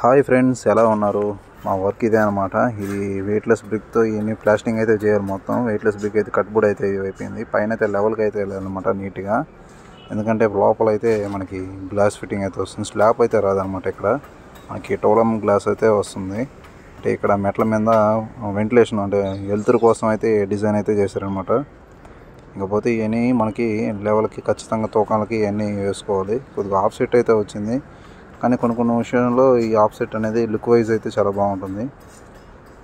Hi friends, ఎలా ఉన్నారు? మా వర్క్ ఇదే అనమాట. ఇది వెయిట్లెస్ బ్రిక్తో ఇవన్నీ ప్లాస్టింగ్ అయితే చేయాలి. మొత్తం వెయిట్లెస్ బ్రిక్ అయితే కట్బోర్డ్ అయితే అయిపోయింది. పైన అయితే లెవెల్కి అయితే వెళ్ళాలన్నమాట నీట్గా. ఎందుకంటే లోపల అయితే మనకి గ్లాస్ ఫిట్టింగ్ అయితే వస్తుంది. స్లాబ్ అయితే రాదనమాట. ఇక్కడ మనకి టోలం గ్లాస్ అయితే వస్తుంది. అంటే ఇక్కడ మెట్ల మీద వెంటిలేషన్ అంటే వెలుతురు కోసం అయితే డిజైన్ అయితే చేశారనమాట. ఇకపోతే ఇవన్నీ మనకి లెవెల్కి ఖచ్చితంగా తూకాలకి ఇవన్నీ వేసుకోవాలి. కొద్దిగా ఆఫ్ సెట్ అయితే వచ్చింది, కానీ కొన్ని విషయంలో ఈ ఆఫ్ సెట్ అనేది లుక్ వైజ్ అయితే చాలా బాగుంటుంది.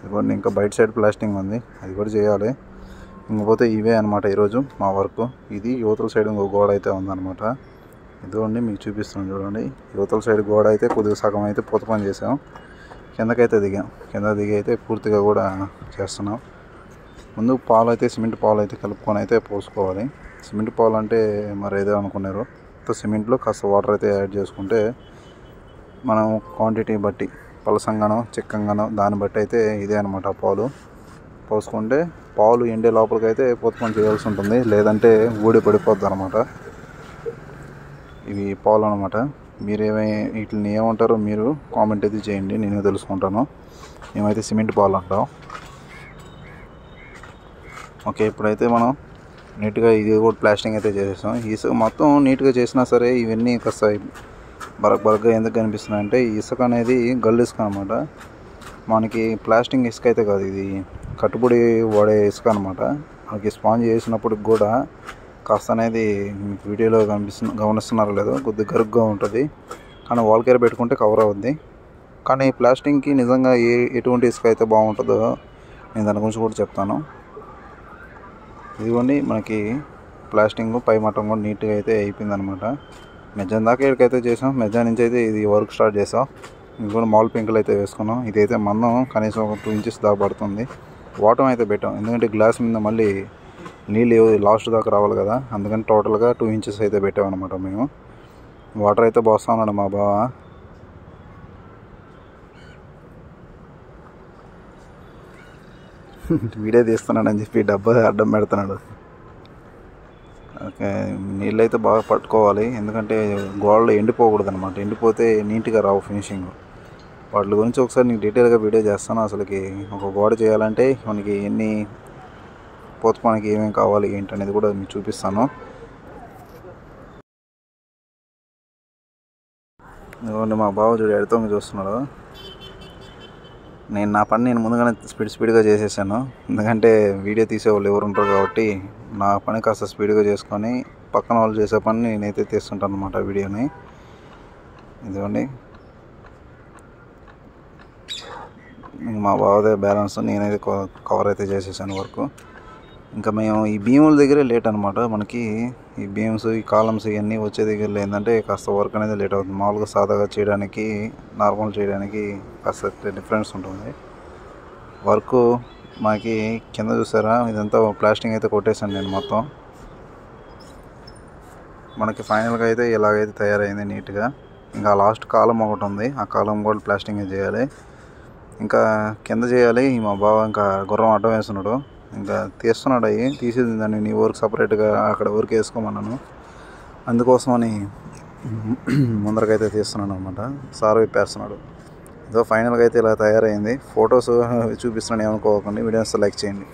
ఇదిగోండి, ఇంకా బయట సైడ్ ప్లాస్టింగ్ ఉంది, అది కూడా చేయాలి. ఇంకపోతే ఇవే అనమాట ఈరోజు మా వర్క్. ఇది యువతల సైడ్ ఇంకో గోడ అయితే ఉందన్నమాట. ఇదిగోండి మీకు చూపిస్తున్నాను చూడండి. యువతల సైడ్ గోడ అయితే కొద్దిగా సగం అయితే పూత పని చేసాం. కిందకైతే దిగాం. కింద దిగి అయితే పూర్తిగా కూడా చేస్తున్నాం. ముందు పాలు అయితే సిమెంట్ పాలు అయితే కలుపుకొని అయితే పోసుకోవాలి. సిమెంట్ పాలు అంటే మరి ఏదో అనుకున్నారు. సిమెంట్లో కాస్త వాటర్ అయితే యాడ్ చేసుకుంటే మనం క్వాంటిటీ బట్టి పలసంగానో చిక్కంగానో దాన్ని బట్టి అయితే ఇదే అనమాట పాలు పోసుకుంటే పాలు ఎండే లోపలికి అయితే పొత్తుకొని చేయాల్సి ఉంటుంది, లేదంటే ఊడి పడిపోద్ది అనమాట. ఇవి పాలు అనమాట. వీటిని ఏమంటారో మీరు కామెంట్ అయితే చేయండి, నేను తెలుసుకుంటాను. మేమైతే సిమెంట్ పాలు అంటాం. ఓకే, ఇప్పుడైతే మనం నీట్గా ఇది కూడా ప్లాస్టింగ్ అయితే చేసేసాం. ఇసుక మొత్తం నీట్గా చేసినా సరే ఇవన్నీ కాస్త బరగ్గా ఎందుకు కనిపిస్తున్నాయి అంటే ఇసుక అనేది గల్లు ఇసుక అనమాట. మనకి ప్లాస్టింగ్ ఇసుక అయితే కాదు, ఇది కట్టుబడి వాడే ఇసుక అనమాట. మనకి స్పాంజ్ చేసినప్పటికి కూడా కాస్త అనేది మీకు వీడియోలో గమనిస్తున్నారో లేదో కొద్దిగా గరుగ్గా ఉంటుంది, కానీ వాల్ కేర్ పెట్టుకుంటే కవర్ అవుద్ది. కానీ ప్లాస్టింగ్కి నిజంగా ఎటువంటి ఇసుక అయితే బాగుంటుందో నేను దాని గురించి కూడా చెప్తాను. ఇదిగోండి, మనకి ప్లాస్టింగ్ పై మట్టం కూడా నీట్గా అయితే అయిపోయింది అనమాట. మెజ్జాన్ దాకా ఇక్కడికైతే చేసాం. మెజ్జాన్ నుంచి అయితే ఇది వర్క్ స్టార్ట్ చేసాం. ఇది కూడా మాల్ పెంకులు అయితే వేసుకున్నాం. ఇదైతే మందం కనీసం ఒక 2 ఇంచెస్ దాకా పడుతుంది. వాటర్ అయితే పెట్టాం, ఎందుకంటే గ్లాస్ మీద మళ్ళీ నీళ్ళు లాస్ట్ దాకా రావాలి కదా, అందుకని టోటల్గా 2 ఇంచెస్ అయితే పెట్టామన్నమాట. మేము వాటర్ అయితే పోస్తా ఉన్నాడు మా బావ. వీడియో తీస్తున్నాడు అని చెప్పి డబ్బా అడ్డం పెడుతున్నాడు. ఓకే, నీళ్ళు అయితే బాగా పట్టుకోవాలి, ఎందుకంటే గోడలు ఎండిపోకూడదు అనమాట. ఎండిపోతే నీట్గా రావు ఫినిషింగ్. వాటి గురించి ఒకసారి నీకు డీటెయిల్గా వీడియో చేస్తాను. అసలుకి ఒక గోడ చేయాలంటే మనకి ఎన్ని పోతపానికి ఏమేమి కావాలి ఏంటనేది కూడా మీకు చూపిస్తాను. ఇదిగోండి, మా బావ చూడు ఎడతోంగి చూస్తున్నాడు. నా పని నేను ముందుగానే స్పీడ్గా చేసేసాను, ఎందుకంటే వీడియో తీసేవాళ్ళు ఎవరు ఉంటారు కాబట్టి నా పని కాస్త స్పీడ్గా చేసుకొని పక్కన వాళ్ళు చేసే పని నేనైతే తీస్తుంటాను అనమాట వీడియోని. ఇదిగోండి, మా బావదే బ్యాలెన్స్, నేనైతే కవర్ అయితే చేసేసాను వర్క్. ఇంకా మేము ఈ భీముల దగ్గరే లేట్ అనమాట. మనకి ఈ బీమ్స్ ఈ కాలమ్స్ ఇవన్నీ వచ్చే దగ్గర ఏంటంటే కాస్త వర్క్ అనేది లేట్ అవుతుంది. మామూలుగా సాదాగా చేయడానికి నార్మల్ చేయడానికి కాస్త డిఫరెన్స్ ఉంటుంది వర్క్. మనకి కింద చూసారా, ఇదంతా ప్లాస్టింగ్ అయితే కొట్టేసాను నేను మొత్తం. మనకి ఫైనల్గా అయితే ఇలాగైతే తయారైంది నీట్గా. ఇంకా లాస్ట్ కాలం ఒకటి ఉంది, ఆ కాలం కూడా ప్లాస్టింగ్ చేయాలి. ఇంకా కింద చేయాలి. మా బావ ఇంకా గుర్రం అడ్డం వేస్తున్నాడు, ఇంకా తీస్తున్నాడు. అవి తీసేది దాన్ని నీ వర్క్ సపరేట్గా అక్కడ వర్క్ వేసుకోమన్నాను, అందుకోసమని ముందరకైతే తీస్తున్నాను అనమాట. సార్ విప్పేస్తున్నాడు. ఇదో ఫైనల్గా అయితే ఇలా తయారైంది. ఫొటోస్ చూపిస్తున్నాను, ఏమనుకోకండి. వీడియోస్ లైక్ చేయండి.